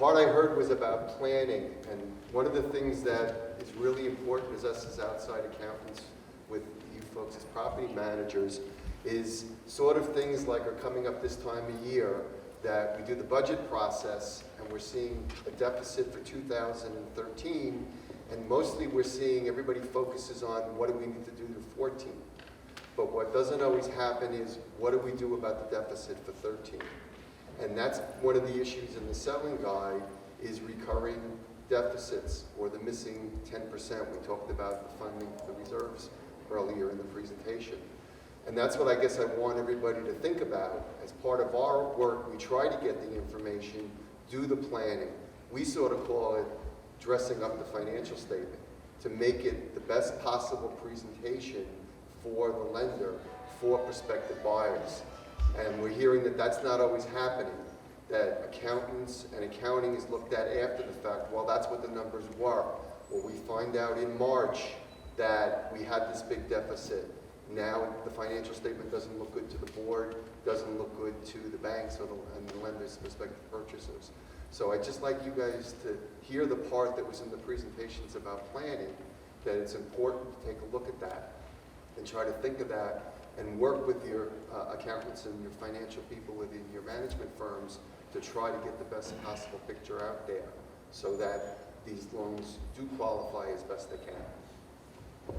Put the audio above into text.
part I heard was about planning, and one of the things that is really important as us as outside accountants with you folks as property managers is sort of things like are coming up this time of year that we do the budget process and we're seeing a deficit for 2013, and mostly we're seeing everybody focuses on what do we need to do to 14. But what doesn't always happen is what do we do about the deficit for 13? And that's one of the issues in the selling guide is recurring deficits or the missing 10%. We talked about the funding for the reserves earlier in the presentation. And that's what I guess I want everybody to think about. As part of our work, we try to get the information, do the planning. We sort of call it dressing up the financial statement to make it the best possible presentation for the lender, for prospective buyers. And we're hearing that that's not always happening, that accountants and accounting is looked at after the fact. Well, that's what the numbers were. Well, we find out in March that we had this big deficit. Now the financial statement doesn't look good to the board, doesn't look good to the banks and the lenders, prospective purchasers. So I'd just like you guys to hear the part that was in the presentations about planning, that it's important to take a look at that and try to think of that and work with your accountants and your financial people within your management firms to try to get the best possible picture out there so that these loans do qualify as best they can.